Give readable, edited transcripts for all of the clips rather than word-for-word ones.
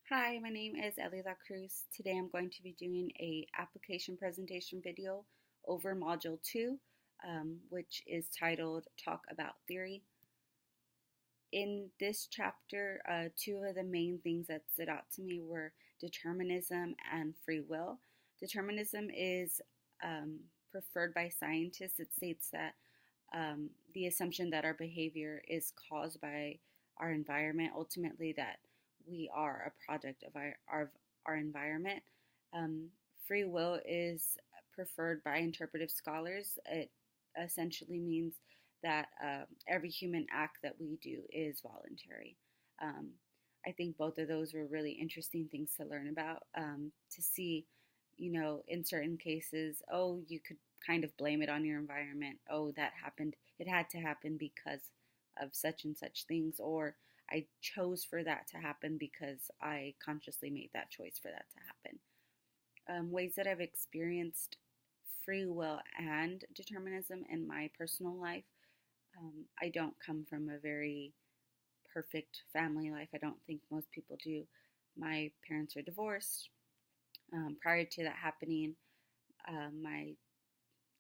Hi, my name is Elisa Cruz. Today I'm going to be doing a application presentation video over Module 2, which is titled Talk About Theory. In this chapter, two of the main things that stood out to me were determinism and free will. Determinism is preferred by scientists. It states that the assumption that our behavior is caused by our environment, ultimately that we are a product of our environment. Um, Free will is preferred by interpretive scholars. It essentially means that every human act that we do is voluntary. Um, I think both of those were really interesting things to learn about, to see, in certain cases, oh, you could kind of blame it on your environment. Oh, that happened. It had to happen because of such and such things. Or I chose for that to happen because I consciously made that choice for that to happen. Ways that I've experienced free will and determinism in my personal life. I don't come from a very perfect family life. I don't think most people do. My parents are divorced. Prior to that happening, my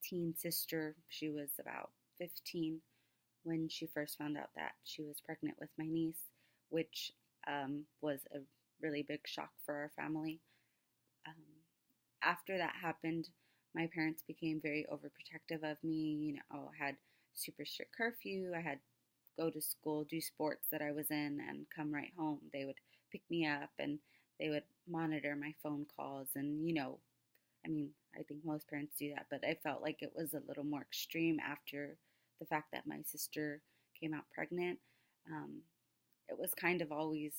teen sister, she was about 15 when she first found out that she was pregnant with my niece, which was a really big shock for our family. Um, After that happened, my parents became very overprotective of me. I had super strict curfew. I had go to school, do sports that I was in, and come right home. They would pick me up and they would monitor my phone calls. And, I think most parents do that, but I felt like it was a little more extreme after the fact that my sister came out pregnant. Um, it was kind of always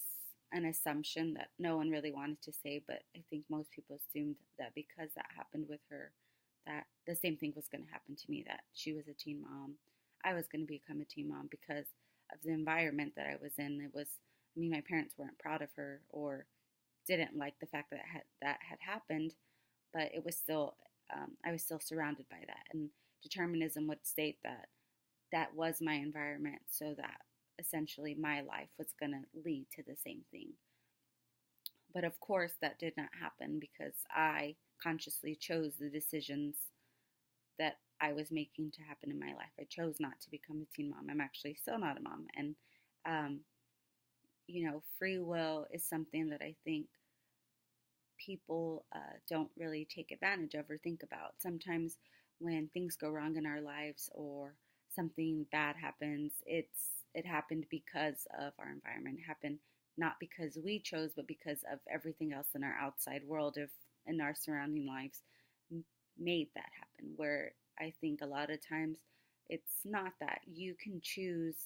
an assumption that no one really wanted to say, but I think most people assumed that because that happened with her, that the same thing was going to happen to me, that she was a teen mom. I was going to become a teen mom because of the environment that I was in. My parents weren't proud of her or didn't like the fact that had happened, but it was still, I was still surrounded by that. And determinism would state that that was my environment, so that essentially my life was going to lead to the same thing. But of course, that did not happen because I consciously chose the decisions that I was making to happen in my life. I chose not to become a teen mom. I'm actually still not a mom. And, um, free will is something that I think people don't really take advantage of or think about. Sometimes when things go wrong in our lives or something bad happens, it happened because of our environment. It happened not because we chose, but because of everything else in our outside world, of in our surrounding lives, made that happen. Where I think a lot of times it's not that you can choose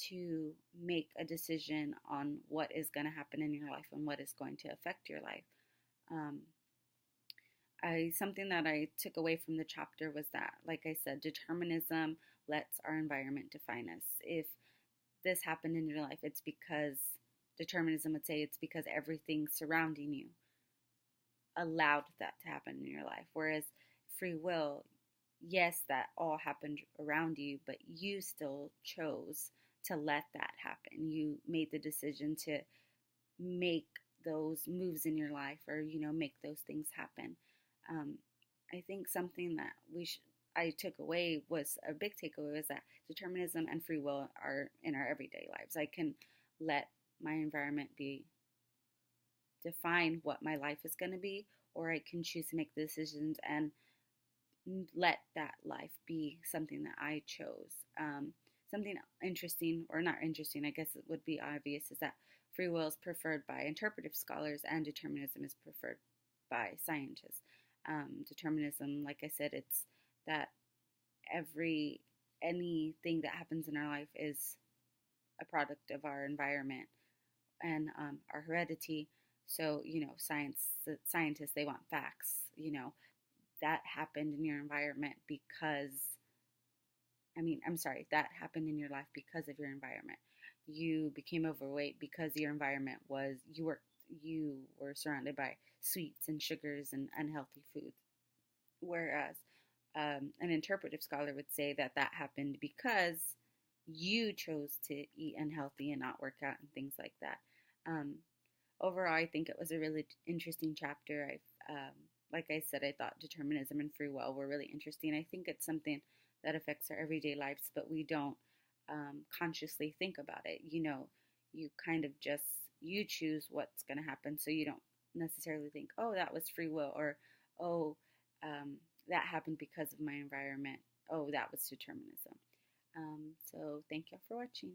to make a decision on what is going to happen in your life and what is going to affect your life. Um, Something that I took away from the chapter was that, like I said, determinism lets our environment define us. If this happened in your life, it's because determinism would say it's because everything surrounding you allowed that to happen in your life. Whereas free will, yes, that all happened around you, but you still chose to let that happen. You made the decision to make those moves in your life, or make those things happen. um, I think something that I took away, was a big takeaway, was that determinism and free will are in our everyday lives. I can let my environment be define what my life is going to be, or I can choose to make decisions and let that life be something that I chose. Something interesting, or not interesting, I guess it would be obvious, is that free will is preferred by interpretive scholars and determinism is preferred by scientists. Determinism, like I said, it's that anything that happens in our life is a product of our environment and our heredity. So, scientists, they want facts. That happened in your environment because, I'm sorry, that happened in your life because of your environment. You became overweight because your environment was, you were surrounded by sweets and sugars and unhealthy foods. Whereas an interpretive scholar would say that that happened because you chose to eat unhealthy and not work out and things like that. Um, overall, I think it was a really interesting chapter. Like I said, I thought determinism and free will were really interesting. I think it's something that affects our everyday lives, but we don't consciously think about it. You kind of just you choose what's going to happen, so you don't necessarily think, oh, that was free will, or oh, that happened because of my environment. Oh, that was determinism. So thank you all for watching.